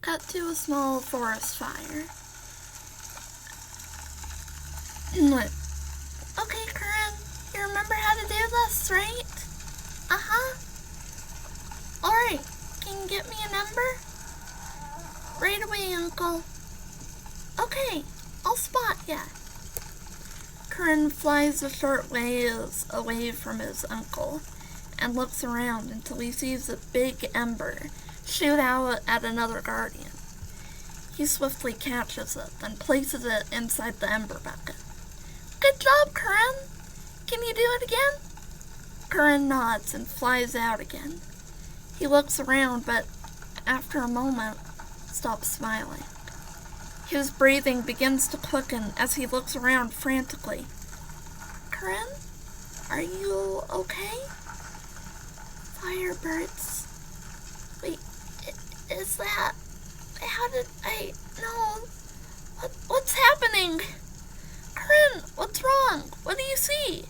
Cut to a small forest fire. Okay, Corinne, you remember how to do this, right? Uh-huh. Alright, can you get me a number? Right away, Uncle. Okay, I'll spot ya. Corinne flies a short ways away from his uncle and looks around until he sees a big ember shoot out at another guardian. He swiftly catches it, then places it inside the ember bucket. Good job, Corinne! Can you do it again? Corinne nods and flies out again. He looks around, but after a moment, stops smiling. His breathing begins to quicken as he looks around frantically. Corinne, are you okay? Firebirds. Wait, is that... How did I... No. What's happening? Corinne, what's wrong? What do you see?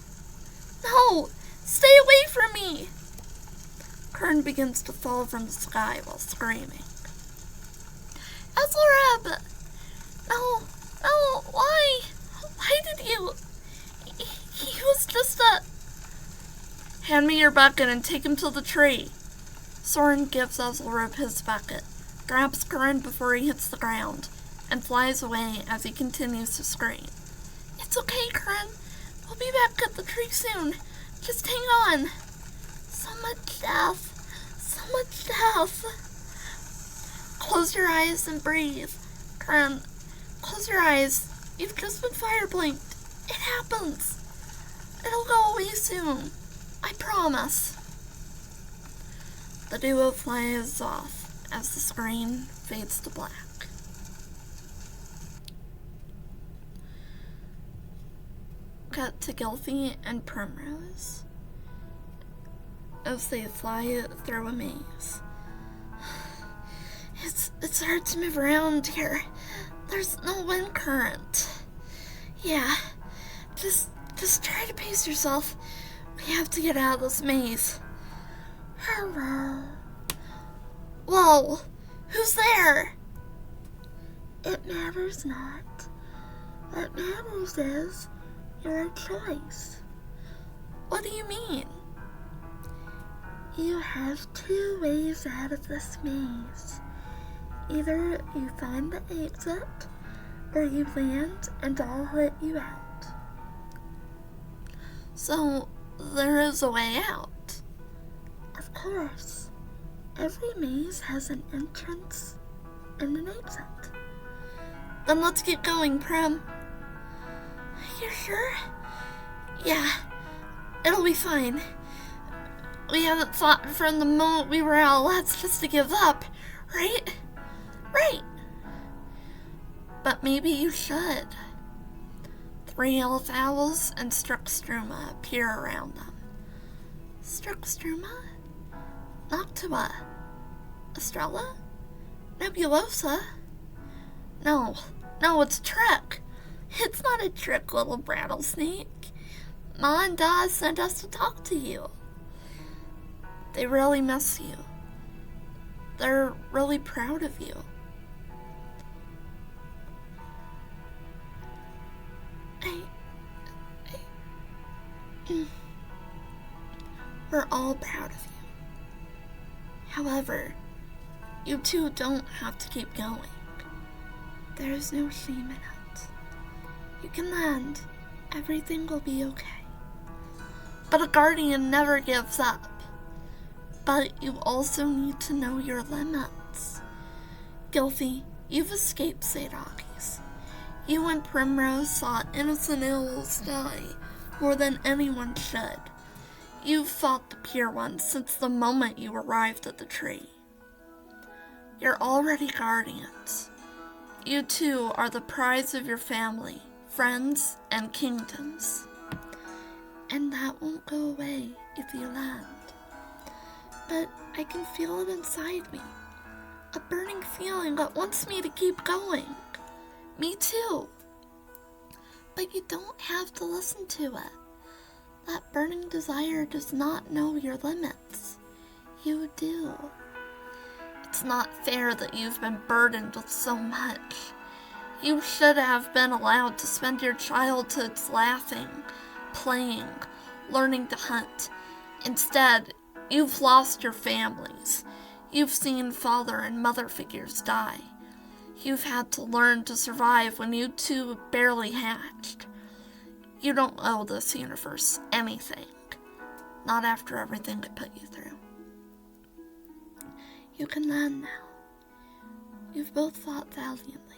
No, stay away from me. Corinne begins to fall from the sky while screaming. Ethelred! No, why? Why did you... He was just a... Hand me your bucket and take him to the tree. Soren gives Ethelred his bucket, grabs Corinne before he hits the ground, and flies away as he continues to scream. It's okay, Corinne. We'll be back at the tree soon. Just hang on. So much death. Close your eyes and breathe. Corinne, close your eyes. You've just been fire blinked. It happens. It'll go away soon. I promise. The duo flies off as the screen fades to black. Cut to Gilfie and Primrose as they fly through a maze. It's hard to move around here. There's no wind current. Yeah, just try to pace yourself. We have to get out of this maze. Hello. Whoa, who's there? It matters not. What matters is your choice. What do you mean? You have two ways out of this maze. Either you find the exit, or you land and I'll let you out. So, there is a way out? Of course. Every maze has an entrance and an exit. Then let's get going, Prim. You sure? Yeah, it'll be fine. We haven't thought from the moment we were out last just to give up, right? Right. But maybe you should. 3 elf owls and Struckstruma appear around them. Struckstruma? Noctua? Estrella? Nebulosa? No, it's a trick. It's not a trick, little rattlesnake. Ma and Da sent us to talk to you. They really miss you. They're really proud of you. We're all proud of you. However, you two don't have to keep going. There is no shame in it. You can land. Everything will be okay. But a guardian never gives up. But you also need to know your limits. Gilfie, you've escaped Sadakis. You and Primrose saw innocent ills die more than anyone should. You've fought the Pure Ones since the moment you arrived at the tree. You're already guardians. You two are the prize of your family, friends, and kingdoms. And that won't go away if you land. But I can feel it inside me. A burning feeling that wants me to keep going. Me too. But you don't have to listen to it. That burning desire does not know your limits. You do. It's not fair that you've been burdened with so much. You should have been allowed to spend your childhoods laughing, playing, learning to hunt. Instead, you've lost your families. You've seen father and mother figures die. You've had to learn to survive when you two barely hatched. You don't owe this universe anything. Not after everything it put you through. You can land now. You've both fought valiantly.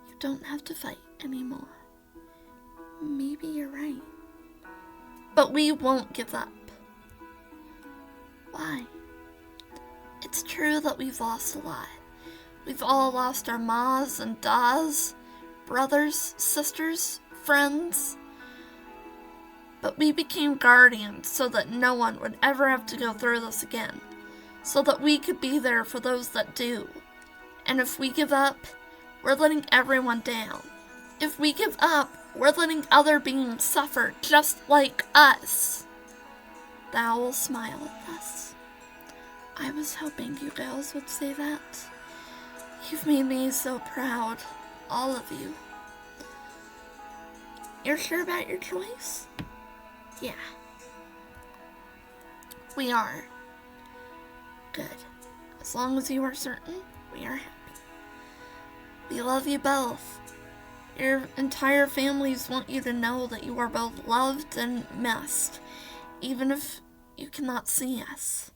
You don't have to fight anymore. Maybe you're right. But we won't give up. Why? It's true that we've lost a lot. We've all lost our ma's and da's, brothers, sisters, friends. But we became guardians so that no one would ever have to go through this again. So that we could be there for those that do. And if we give up, we're letting everyone down. If we give up, we're letting other beings suffer just like us. The owl smiled at us. I was hoping you girls would say that. You've made me so proud, all of you. You're sure about your choice? Yeah. We are. Good. As long as you are certain, we are happy. We love you both. Your entire families want you to know that you are both loved and missed, even if you cannot see us.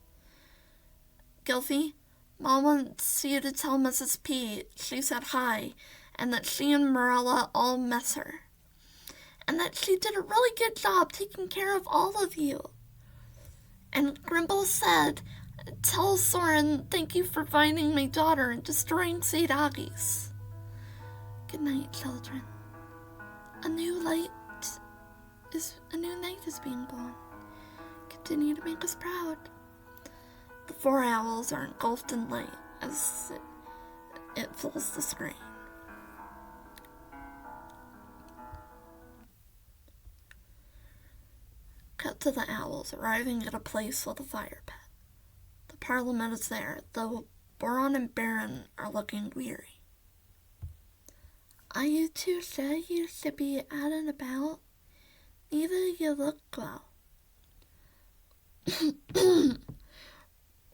Gilfy, Mom wants you to tell Mrs. P she said hi, and that she and Marilla all miss her. And that she did a really good job taking care of all of you. And Grimble said, tell Soren thank you for finding my daughter and destroying St. Augie's. Good night, children. A new night is being born. Continue to make us proud. The 4 owls are engulfed in light as it fills the screen. Cut to the owls arriving at a place with a fire pit. The Parliament is there, though Boron and Baron are looking weary. Are you two sure you should be out and about? Neither of you look well.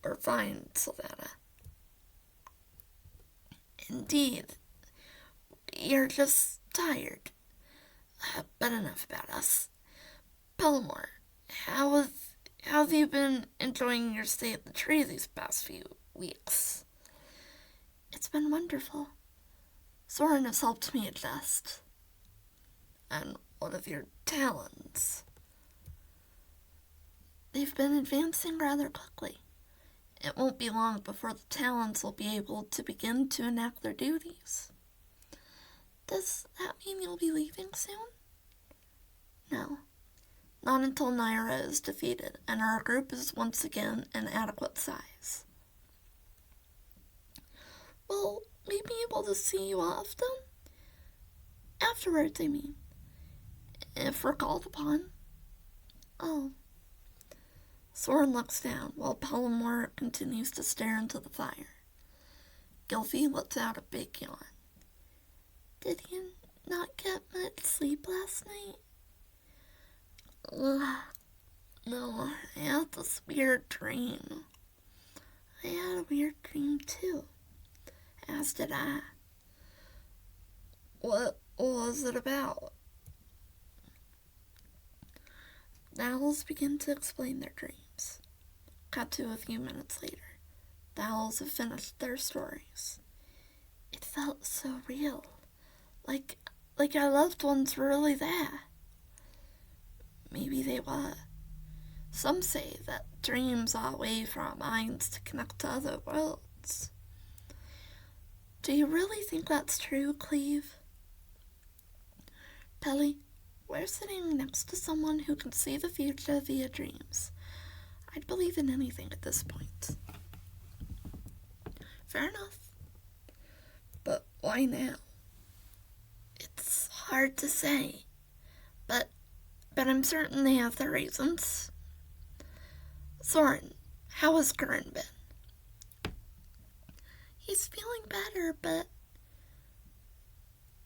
We're fine, Savannah. Indeed. You're just tired. But enough about us. Pellamore, how have you been enjoying your stay at the tree these past few weeks? It's been wonderful. Soren has helped me adjust. And what of your talents? They've been advancing rather quickly. It won't be long before the talents will be able to begin to enact their duties. Does that mean you'll be leaving soon? No. Not until Naira is defeated and our group is once again an adequate size. Will we be able to see you often? Afterwards, I mean. If we're called upon. Oh. Soren looks down while Pellamore continues to stare into the fire. Gilfy lets out a big yawn. Did you not get much sleep last night? No, I had this weird dream. I had a weird dream too, as did I. What was it about? The owls begin to explain their dreams. Cut to a few minutes later. The owls have finished their stories. It felt so real. Like our loved ones were really there. Maybe they were. Some say that dreams are a way for our minds to connect to other worlds. Do you really think that's true, Cleve? Pelly, we're sitting next to someone who can see the future via dreams. I'd believe in anything at this point. Fair enough. But why now? It's hard to say. But I'm certain they have their reasons. Soren, how has Curran been? He's feeling better, but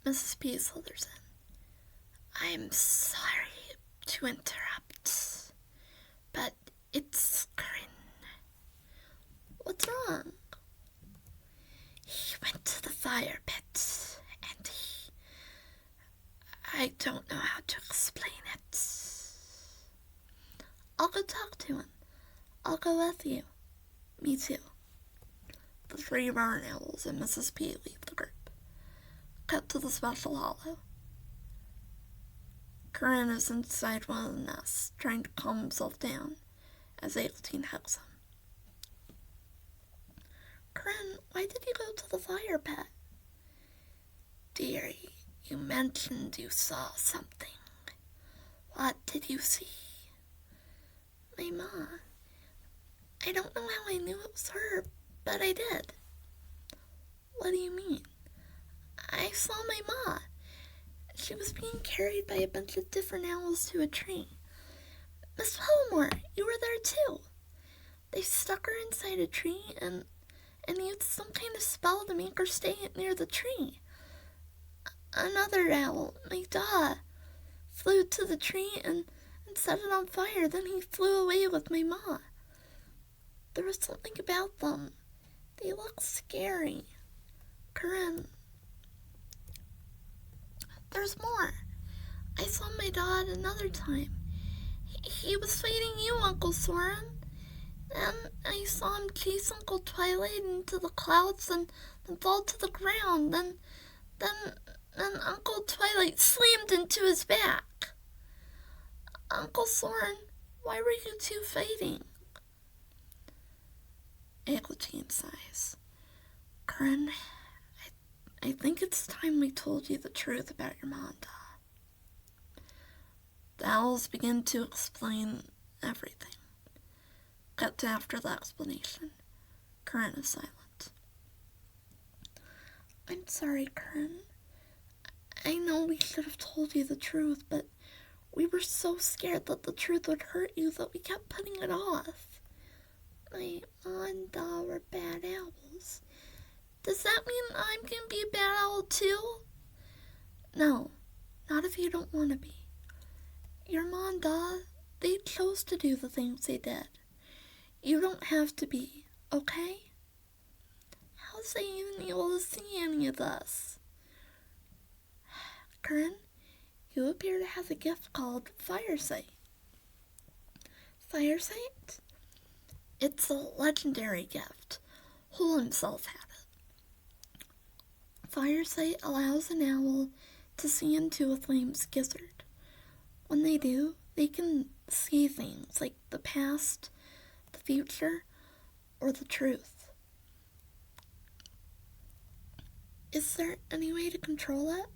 Mrs. P slithers in. I'm sorry to interrupt, but it's Corinne. What's wrong? He went to the fire pit, and I don't know how to explain it. I'll go talk to him. I'll go with you. Me too. The 3 barn owls and Mrs. P leave the group. Cut to the special hollow. Corinne is inside one of the nests, trying to calm himself down as Eglantine hugs him. Corinne, why did you go to the fire pit? Dearie, you mentioned you saw something. What did you see? My ma. I don't know how I knew it was her, but I did. What do you mean? I saw my ma. She was being carried by a bunch of different owls to a tree. Miss Palmore, you were there too. They stuck her inside a tree and used some kind of spell to make her stay near the tree. Another owl, my da, flew to the tree and set it on fire. Then he flew away with my ma. There was something about them. They looked scary. Corinne, there's more. I saw my dad another time. He was fighting you, Uncle Soren. Then I saw him chase Uncle Twilight into the clouds and then fall to the ground. Then Uncle Twilight slammed into his back. Uncle Soren, why were you two fighting? Eglantine sighs. Corinne, I think it's time we told you the truth about your mom and dad. The owls begin to explain everything. Cut to after the explanation. Corinne is silent. I'm sorry, Corinne. I know we should have told you the truth, but we were so scared that the truth would hurt you that we kept putting it off. My mom and dad were bad owls. Does that mean I'm gonna be a bad owl too? No, not if you don't want to be. Your mom and dad, they chose to do the things they did. You don't have to be, okay? How's I even able to see any of this? Corinne, you appear to have a gift called Firesight. Firesight? It's a legendary gift. Hole himself had it. Firesight allows an owl to see into a flame's gizzard. When they do, they can see things like the past, the future, or the truth. Is there any way to control it?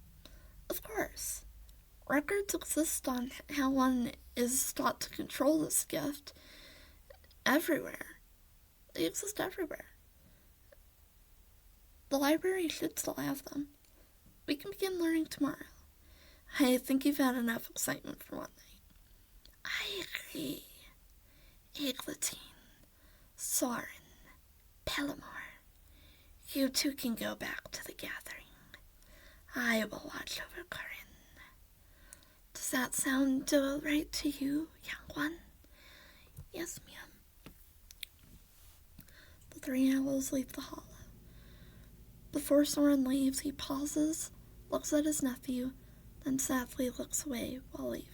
Of course. Records exist on how one is taught to control this gift everywhere. They exist everywhere. The library should still have them. We can begin learning tomorrow. I think you've had enough excitement for one night. I agree. Eglantine, Soren, Pellamore, you two can go back to the gathering. I will watch over Corinne. Does that sound right to you, young one? Yes, ma'am. The 3 owls leave the hollow. Before Soren leaves, he pauses, looks at his nephew, then sadly looks away while leaving.